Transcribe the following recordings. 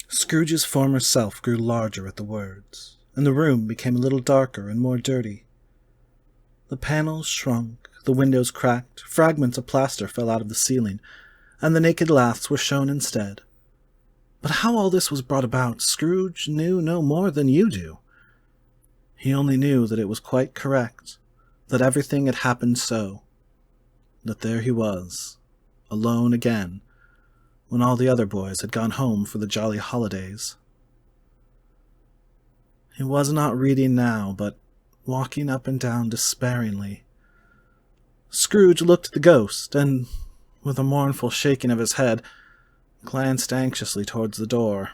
Scrooge's former self grew larger at the words, and the room became a little darker and more dirty. The panels shrunk, the windows cracked, fragments of plaster fell out of the ceiling, and the naked laths were shown instead. But how all this was brought about, Scrooge knew no more than you do. He only knew that it was quite correct, that everything had happened so, that there he was, alone again, when all the other boys had gone home for the jolly holidays. He was not reading now, but walking up and down despairingly. Scrooge looked at the ghost, and, with a mournful shaking of his head, glanced anxiously towards the door.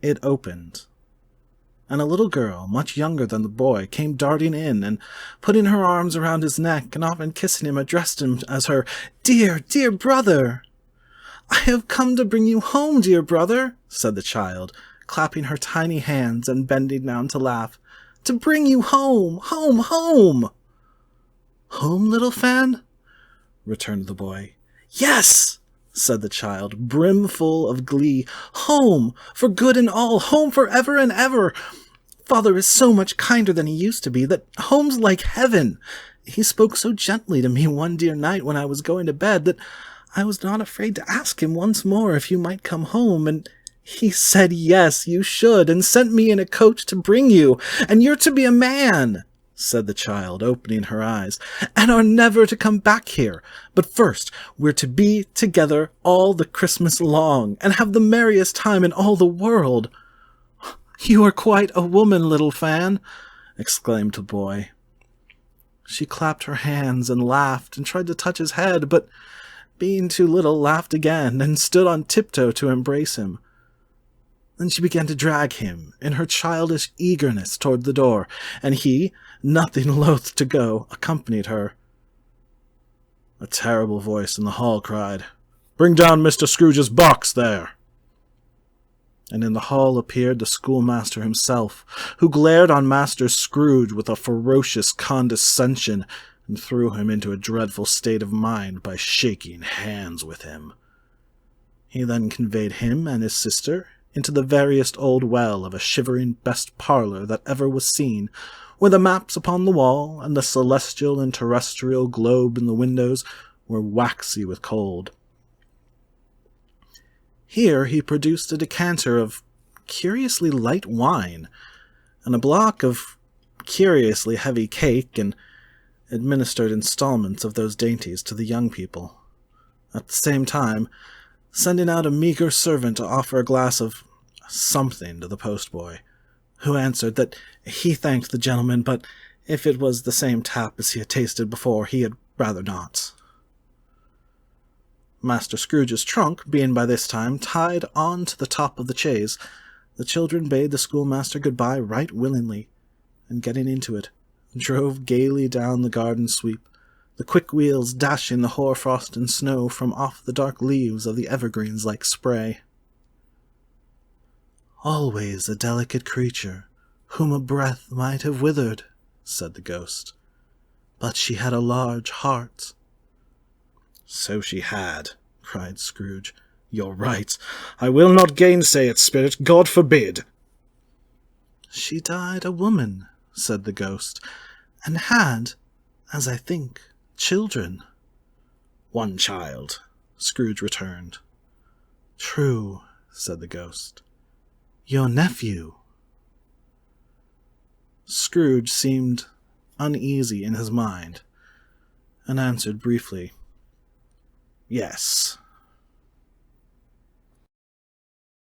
It opened, and a little girl, much younger than the boy, came darting in, and, putting her arms around his neck, and often kissing him, addressed him as her "Dear, dear brother!" "I have come to bring you home, dear brother," said the child, clapping her tiny hands and bending down to laugh. "To bring you home, home, home!" "Home, little Fan?" returned the boy. "Yes!" said the child, brimful of glee. "Home, for good and all, home for ever and ever. Father is so much kinder than he used to be, that home's like heaven. He spoke so gently to me one dear night when I was going to bed, that I was not afraid to ask him once more if you might come home, and he said yes, you should, and sent me in a coach to bring you, and you're to be a man," said the child, opening her eyes, "and are never to come back here. But first, we're to be together all the Christmas long, and have the merriest time in all the world." "You are quite a woman, little Fan," exclaimed the boy. She clapped her hands and laughed, and tried to touch his head, but, being too little, laughed again, and stood on tiptoe to embrace him. Then she began to drag him, in her childish eagerness, toward the door, and he, nothing loath to go, accompanied her. A terrible voice in the hall cried, "Bring down Mr. Scrooge's box, there!" And in the hall appeared the schoolmaster himself, who glared on Master Scrooge with a ferocious condescension, and threw him into a dreadful state of mind by shaking hands with him. He then conveyed him and his sister into the veriest old well of a shivering best parlour that ever was seen, where the maps upon the wall, and the celestial and terrestrial globe in the windows, were waxy with cold. Here he produced a decanter of curiously light wine, and a block of curiously heavy cake, and administered installments of those dainties to the young people, at the same time sending out a meagre servant to offer a glass of something to the postboy, who answered that he thanked the gentleman, but if it was the same tap as he had tasted before, he had rather not. Master Scrooge's trunk being by this time tied on to the top of the chaise, the children bade the schoolmaster good-bye right willingly, and getting into it, drove gaily down the garden sweep, the quick wheels dashing the hoar-frost and snow from off the dark leaves of the evergreens like spray. "Always a delicate creature, whom a breath might have withered," said the ghost. "But she had a large heart." "So she had," cried Scrooge. "You're right. I will not gainsay it, spirit. God forbid." "She died a woman," said the ghost, "and had, as I think, children." "One child," Scrooge returned. "True," said the ghost. "Your nephew." Scrooge seemed uneasy in his mind, and answered briefly, "Yes."